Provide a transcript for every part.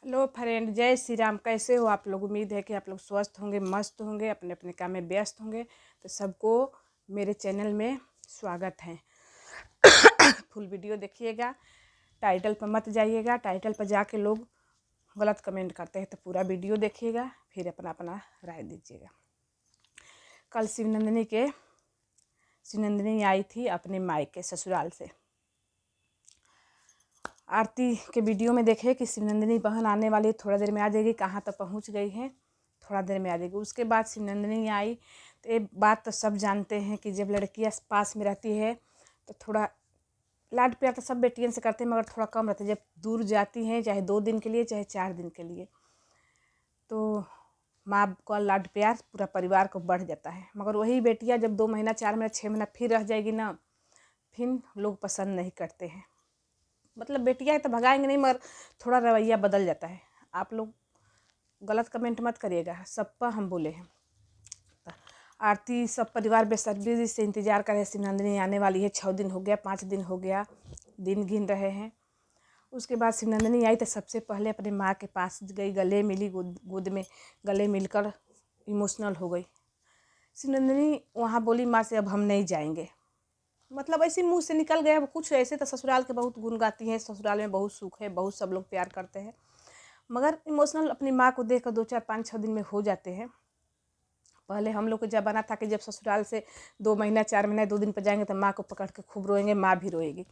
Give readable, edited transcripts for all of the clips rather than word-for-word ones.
Hello friend, जय श्री राम। कैसे हो आप लोग? उम्मीद है कि आप लोग स्वस्थ होंगे, मस्त होंगे, अपने अपने काम में व्यस्त होंगे। तो सबको मेरे चैनल में स्वागत है। फुल वीडियो देखिएगा, टाइटल पर मत जाइएगा। टाइटल पर जाके लोग गलत कमेंट करते हैं, तो पूरा वीडियो देखिएगा, फिर अपना अपना राय दीजिएगा। कल शिवनंदिनी आई थी अपने मायके ससुराल से। आरती के वीडियो में देखे कि शिवनंदिनी बहन आने वाली है, थोड़ा देर में आ जाएगी। कहाँ तक पहुँच गई है, थोड़ा देर में आ जाएगी। उसके बाद शिवनंदिनी आई तो एक बात तो सब जानते हैं कि जब लड़कियाँ पास में रहती है तो थोड़ा लाड प्यार तो सब बेटियन से करते हैं, मगर थोड़ा कम रहता है। जब दूर जाती हैं, चाहे 2 दिन के लिए चाहे 4 दिन के लिए, तो माँ का लाड प्यार पूरा परिवार को बढ़ जाता है। मगर वही बेटियाँ जब 2 महीना 4 महीना 6 महीना फिर रह जाएगी ना, फिर लोग पसंद नहीं करते हैं। मतलब बेटियाँ तो भगाएंगे नहीं, मगर थोड़ा रवैया बदल जाता है। आप लोग गलत कमेंट मत करिएगा, सब पर हम बोले हैं। आरती सब परिवार बेसब्री से इंतज़ार कर रहे हैं। शिवनंदिनी आने वाली है, 6 दिन हो गया, 5 दिन हो गया, दिन गिन रहे हैं। उसके बाद शिवनंदिनी आई तो सबसे पहले अपने माँ के पास गई, गले मिली, गोद में गले मिलकर इमोशनल हो गई। शिवनंदिनी वहाँ बोली माँ से अब हम नहीं जाएंगे। मतलब ऐसे मुंह से निकल गया कुछ। ऐसे तो ससुराल के बहुत गुण गाती हैं, ससुराल में बहुत सुख है, बहुत सब लोग प्यार करते हैं, मगर इमोशनल अपनी माँ को देखकर 2 4 5 6 दिन में हो जाते हैं। पहले हम लोग को ज़माना था कि जब ससुराल से 2 महीना 4 महीना 2 दिन पर जाएंगे तो माँ को पकड़ के खूब रोएंगे, माँ भी रोएगी।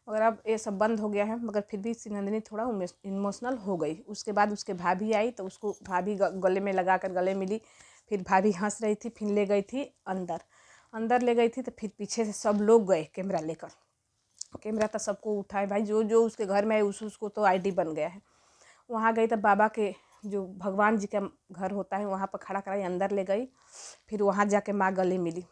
मगर अब ये सब बंद हो गया है। मगर फिर भी शिवनंदिनी थोड़ा इमोशनल हो गई। उसके बाद उसके भाभी आई तो उसको भाभी गले में लगा कर गले मिली। फिर भाभी हंस रही थी, फिर ले गई थी अंदर ले गई थी। तो फिर पीछे से सब लोग गए कैमरा लेकर। कैमरा तो सबको उठाए भाई, जो जो उसके घर में है उसको तो आईडी बन गया है। वहाँ गई तो बाबा के जो भगवान जी का घर होता है वहाँ पर खड़ा कराई, अंदर ले गई। फिर वहाँ जाके माँ गले मिली।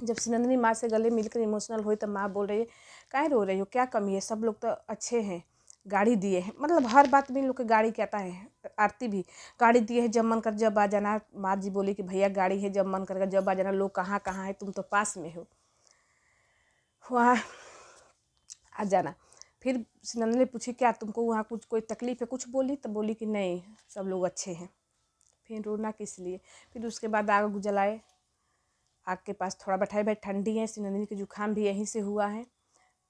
जब शिवनंदिनी माँ से गले मिलकर इमोशनल हुई तो माँ बोल रही है, काहे रो रही हो, क्या कमी है, सब लोग तो अच्छे हैं, गाड़ी दिए हैं। मतलब हर बात में इन लोग की गाड़ी कहता है। आरती भी गाड़ी दिए है, जब मन कर जब आ जाना। माँ जी बोली कि भैया गाड़ी है, जब मन करेगा जब आ जाना। लोग कहाँ कहाँ है, तुम तो पास में हो, वहाँ आ जाना। फिर शिवनंदिनी पूछी क्या तुमको वहाँ कुछ कोई तकलीफ है, कुछ बोली तो बोली कि नहीं सब लोग अच्छे हैं। फिर रोना किस लिए। फिर उसके बाद आग जलाए, आग के पास थोड़ा बैठाए, भाई ठंडी है, शिवनंदिनी की जुकाम भी यहीं से हुआ है।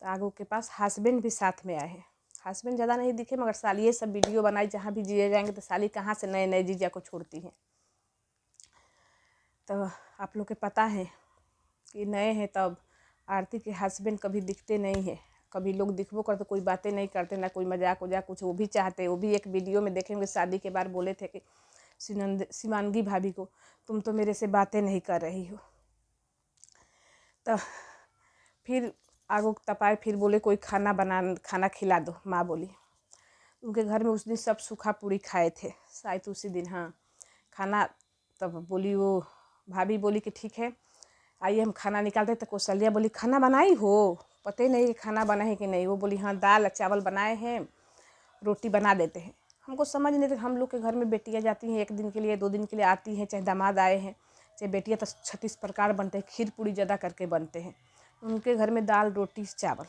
तो आग के पास हस्बैंड भी साथ में आए हैं। हस्बैंड ज़्यादा नहीं दिखे, मगर साली ये सब वीडियो बनाई, जहाँ भी जिए जाएंगे तो साली कहाँ से नए नए जीजा को छोड़ती हैं। तो आप लोग के पता है कि नए हैं, तब आरती के हस्बैंड कभी दिखते नहीं है। कभी लोग दिखबो करते कोई बातें नहीं करते, ना कोई मजाक वजाक कुछ। वो भी चाहते, वो भी एक वीडियो में देखेंगे शादी के बाद बोले थे कि शिवांगी भाभी को, तुम तो मेरे से बातें नहीं कर रही हो। तो फिर आगो तपाए, फिर बोले कोई खाना खिला दो। माँ बोली उनके घर में उस दिन सब सूखा पूरी खाए थे शायद उसी दिन, हाँ खाना। तब बोली वो भाभी बोली कि ठीक है आइए हम खाना निकालते। तो कौशल्या बोली खाना बनाई हो, पता ही नहीं कि खाना बना है कि नहीं। वो बोली हाँ दाल चावल बनाए हैं, रोटी बना देते हैं। हमको समझ नहीं था। हम लोग के घर में बेटियाँ जाती हैं 1 दिन के लिए 2 दिन के लिए आती हैं, चाहे दामाद आए हैं चाहे बेटियाँ, तो 36 प्रकार बनते हैं, खीर पूड़ी ज़्यादा करके बनते हैं। उनके घर में दाल रोटी चावल।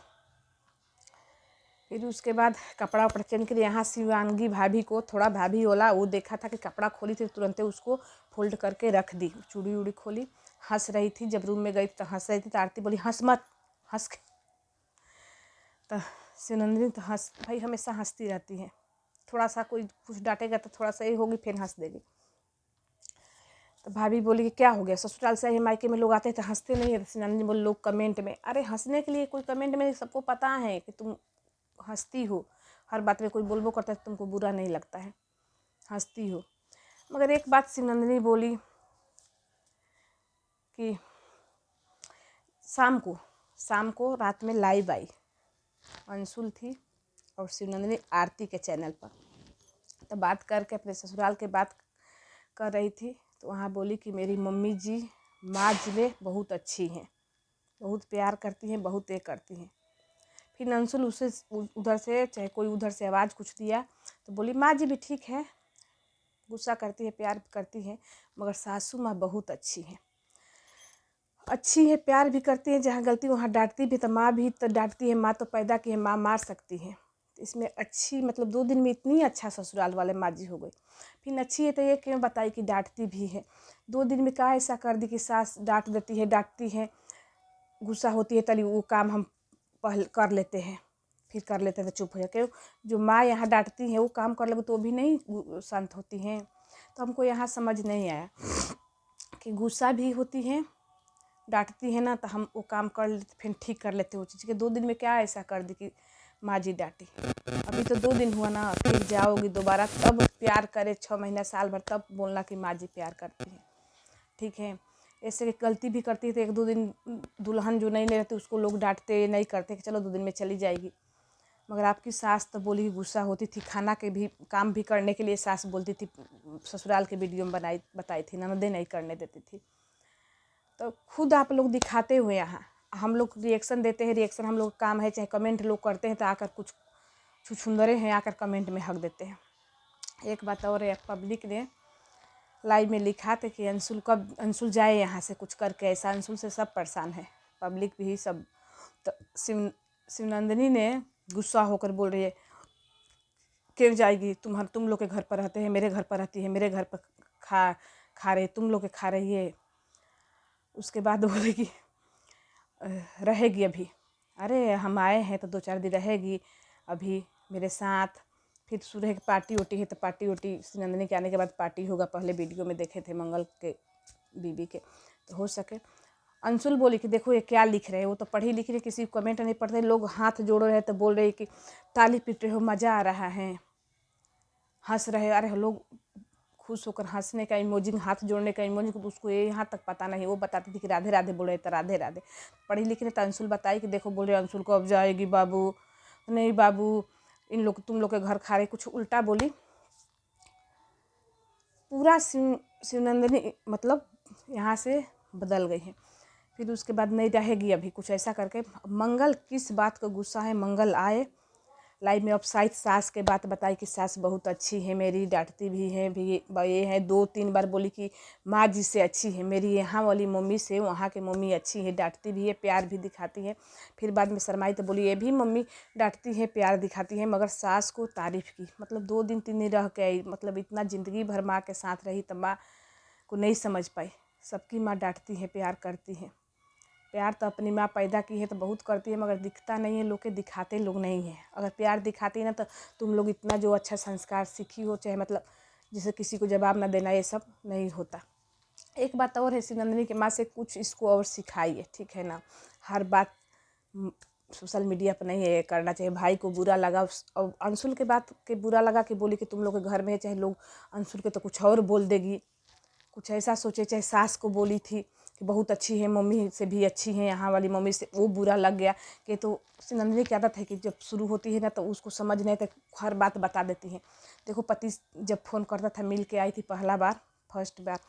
फिर उसके बाद कपड़ा उपड़ा चेंज कर यहाँ शिवांगी भाभी को थोड़ा भाभी होला, वो देखा था कि कपड़ा खोली थी, तुरंत उसको फोल्ड करके रख दी। चूड़ी उड़ी खोली, हंस रही थी। जब रूम में गई तो हंस रही थी। तो आरती बोली हंस मत, हंस के। तो शिवनंदिनी तो हंस, भाई हमेशा हंसती रहती है। थोड़ा सा कोई कुछ डांटेगा तो थोड़ा सा ही होगी, फिर हंस देगी। तो भाभी बोली कि क्या हो गया, ससुराल से मायके में लोग आते हैं तो हंसते नहीं है। शिवनंदिनी बोली लोग कमेंट में, अरे हंसने के लिए कोई कमेंट में, सबको पता है कि तुम हंसती हो, हर बात में कोई बोलबो करता है तो तुमको बुरा नहीं लगता है, हंसती हो। मगर एक बात शिवनंदिनी बोली कि शाम को रात में लाइव आई, अंशुल थी और शिवनंदिनी आरती के चैनल पर। तो बात करके अपने ससुराल के बात कर रही थी। तो वहाँ बोली कि मेरी मम्मी जी माँ जी में बहुत अच्छी हैं, बहुत प्यार करती हैं, बहुत ये करती हैं। फिर अंशुल उसे उधर से चाहे कोई उधर से आवाज़ कुछ दिया तो बोली माँ जी भी ठीक है, गुस्सा करती है प्यार करती है, मगर सासू माँ बहुत अच्छी है, प्यार भी करती है, जहाँ गलती वहाँ डांटती भी। तो माँ भी तो डांटती है, माँ तो पैदा की है, माँ मार सकती है। इसमें अच्छी मतलब 2 दिन में इतनी अच्छा ससुराल वाले माँ जी हो गई। फिर अच्छी है तो ये क्यों बताई कि डांटती भी है। 2 दिन में क्या ऐसा कर दी कि सास डांट देती है, डांटती है, गुस्सा होती है, चलिए वो काम हम पहले कर लेते हैं, फिर कर लेते हैं तो चुप हो जाए। क्यों जो माँ यहाँ डांटती है वो काम कर लेगी तो भी नहीं शांत होती हैं। तो हमको यहाँ समझ नहीं आया कि गुस्सा भी होती है, डांटती है ना, तो हम वो काम कर लेते फिर ठीक कर लेते वो चीज़ के। 2 दिन में क्या ऐसा कर दी कि माँ जी डांटी। अभी तो 2 दिन हुआ ना, फिर जाओगी दोबारा तब प्यार करे 6 महीना साल भर तब बोलना कि माँ जी प्यार करती है। ठीक है, ऐसे गलती भी करती है तो 1-2 दिन दुल्हन जो नहीं ले रहती उसको लोग डांटते नहीं करते कि चलो 2 दिन में चली जाएगी। मगर आपकी सास तो बोली गुस्सा होती थी, खाना के भी काम भी करने के लिए सास बोलती थी, ससुराल के वीडियो में बताई थी, ननदें नहीं करने देती थी। तो खुद आप लोग दिखाते हुए यहाँ हम लोग रिएक्शन देते हैं, रिएक्शन हम लोग काम है, चाहे कमेंट लोग करते हैं तो आकर कुछ छुछुंदरे हैं आकर कमेंट में हक देते हैं। एक बात और है, पब्लिक ने लाइव में लिखा था कि अंशुल जाए यहाँ से कुछ करके, ऐसा अंशुल से सब परेशान है, पब्लिक भी सब। तो शिवनंदिनी ने गुस्सा होकर बोल रही है क्यों जाएगी, तुम लोग के घर पर रहते हैं, मेरे घर पर रहती है, मेरे घर पर खा रहे, तुम लोग के खा रही है। उसके बाद बोलेगी रहेगी अभी, अरे हम आए हैं तो 2-4 दिन रहेगी अभी मेरे साथ। फिर सुबह की पार्टी वोटी है तो पार्टी वोटी नंदिनी के आने के बाद पार्टी होगा, पहले वीडियो में देखे थे मंगल के बीबी के, तो हो सके। अंशुल बोली कि देखो ये क्या लिख रहे हैं, वो तो पढ़ी लिख रही, किसी कमेंट नहीं पढ़ते, लोग हाथ जोड़ रहे तो बोल रहे कि ताली पीट रहे हो, मज़ा आ रहा है, हंस रहे। अरे लोग खुश होकर हंसने का इमोजी, हाथ जोड़ने का इमोजी, उसको ये यहाँ तक पता नहीं। वो बताती थी कि राधे राधे बोल रहे तो राधे राधे पढ़ी लिखी ने। तो अंशुल बताई कि देखो बोल रहे अंशुल को अब जाएगी बाबू, नहीं बाबू इन लोग तुम लोग के घर खा रहे, कुछ उल्टा बोली। पूरा शिवनंदिनी मतलब यहाँ से बदल गई है। फिर उसके बाद नहीं रहेगी अभी, कुछ ऐसा करके। मंगल किस बात का गुस्सा है, मंगल आए लाइव में। अब शायद सास के बात बताई कि सास बहुत अच्छी है मेरी, डांटती भी है भी, ये है 2-3 बार बोली कि माँ जी से अच्छी है मेरी, यहाँ वाली मम्मी से वहाँ की मम्मी अच्छी है, डांटती भी है, प्यार भी दिखाती है। फिर बाद में शर्माई तो बोली ये भी मम्मी डांटती है, प्यार दिखाती है, मगर सास को तारीफ़ की। मतलब 2 दिन 3 दिन रह के आई, मतलब इतना ज़िंदगी भर माँ के साथ रही तो माँ को नहीं समझ पाई। सबकी माँ डांटती है, प्यार करती है। प्यार तो अपनी माँ पैदा की है तो बहुत करती है, मगर दिखता नहीं है लोग के, दिखाते लोग नहीं है। अगर प्यार दिखाती ना तो तुम लोग इतना जो अच्छा संस्कार सीखी हो, चाहे मतलब जैसे किसी को जवाब ना देना, ये सब नहीं होता। एक बात और है, शिवनंदिनी की माँ से कुछ इसको और सिखाइए, ठीक है ना। हर बात सोशल मीडिया पर नहीं है करना चाहिए। भाई को बुरा लगा और अंशुल के बात के बुरा लगा कि बोली कि तुम लोग के घर में है, चाहे लोग अंशुल के तो कुछ और बोल देगी, कुछ ऐसा सोचे। चाहे सास को बोली थी कि बहुत अच्छी है, मम्मी से भी अच्छी है, यहाँ वाली मम्मी से, वो बुरा लग गया कि। तो नंदिनी की आदत है कि जब शुरू होती है ना तो उसको समझ नहीं, तो हर बात बता देती है। देखो पति जब फ़ोन करता था, मिल के आई थी पहला बार, फर्स्ट बार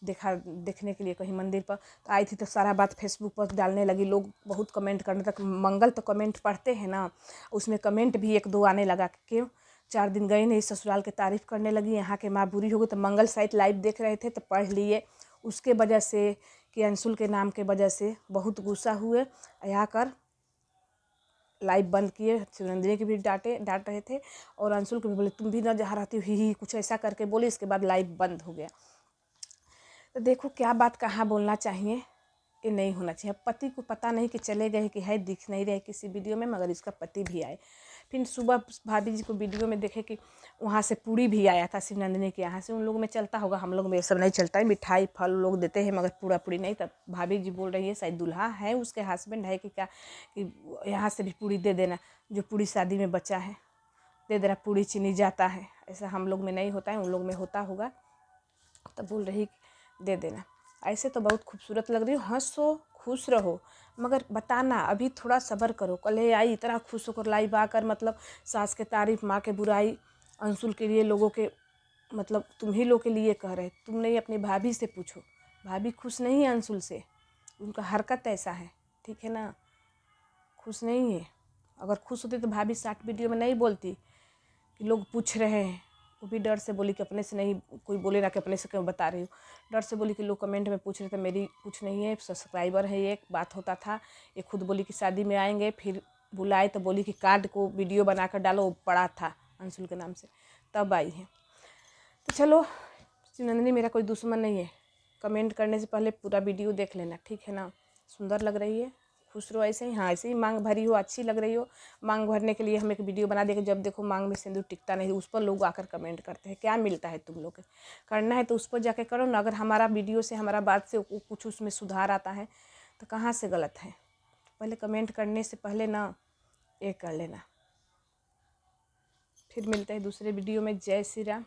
देखने के लिए कहीं मंदिर पर, तो आई थी तो सारा बात फेसबुक पर डालने लगी। लोग बहुत कमेंट करने तक, मंगल तो कमेंट पढ़ते हैं ना, उसमें कमेंट भी 1-2 आने लगा। क्यों 4 दिन गई नहीं, ससुराल की तारीफ़ करने लगी, यहाँ के माँ बुरी हो गई। तो मंगल साइट लाइव देख रहे थे तो पढ़ लिए उसके वजह से कि अंशुल के नाम के वजह से बहुत गुस्सा हुए, यहाँ कर लाइव बंद किए। शिवनंदिनी की भी डांट रहे थे और अंशुल को भी बोले तुम भी ना जहाँ रहती हो, ही कुछ ऐसा करके बोले। इसके बाद लाइव बंद हो गया। तो देखो क्या बात कहाँ बोलना चाहिए, ये नहीं होना चाहिए। पति को पता नहीं कि चले गए कि है, दिख नहीं रहे किसी वीडियो में, मगर इसका पति भी आए। फिर सुबह भाभी जी को वीडियो में देखे कि वहाँ से पूड़ी भी आया था शिवनंदिनी के यहाँ से। उन लोगों में चलता होगा, हम लोग में ये सब नहीं चलता है। मिठाई फल लोग देते हैं मगर पूड़ा पूड़ी नहीं। तब भाभी जी बोल रही है, शायद दूल्हा है उसके हस्बैंड है कि क्या, कि यहाँ से भी पूड़ी दे देना, जो पूड़ी शादी में बचा है दे देना, पूड़ी चीनी जाता है। ऐसा हम लोग में नहीं होता है, उन लोग में होता होगा। तब बोल रही दे देना। ऐसे तो बहुत खूबसूरत लग रही हो, हंसो खुश रहो, मगर बताना अभी थोड़ा सब्र करो। कल आई इतना खुश होकर लाइव आकर, मतलब सास के तारीफ, माँ के बुराई, अंशुल के लिए लोगों के मतलब तुम ही लोग के लिए कह रहे। तुम नहीं अपनी भाभी से पूछो, भाभी खुश नहीं है अंशुल से, उनका हरकत ऐसा है, ठीक है ना, खुश नहीं है। अगर खुश होती तो भाभी 60 वीडियो में नहीं बोलती कि लोग पूछ रहे हैं। वो भी डर से बोली कि अपने से नहीं, कोई बोले ना कि अपने से क्यों बता रही हूँ। डर से बोली कि लोग कमेंट में पूछ रहे थे, मेरी कुछ नहीं है, सब्सक्राइबर है, एक बात होता था। ये खुद बोली कि शादी में आएंगे फिर बुलाई तो बोली कि कार्ड को वीडियो बना कर डालो, वो पड़ा था अंशुल के नाम से, तब आई है। तो चलो, शिवनंदिनी मेरा कोई दुश्मन नहीं है। कमेंट करने से पहले पूरा वीडियो देख लेना, ठीक है ना। सुंदर लग रही है, खुश रहो ऐसे ही। हाँ, ऐसे ही मांग भरी हो, अच्छी लग रही हो। मांग भरने के लिए हम एक वीडियो बना देंगे, जब देखो मांग में सिंदूर टिकता नहीं, उस पर लोग आकर कमेंट करते हैं। क्या मिलता है तुम लोग के? करना है तो उस पर जाके करो ना। अगर हमारा वीडियो से, हमारा बात से कुछ उसमें सुधार आता है तो कहाँ से गलत है। पहले कमेंट करने से पहले ना ये कर लेना। फिर मिलते हैं दूसरे वीडियो में। जय श्री राम।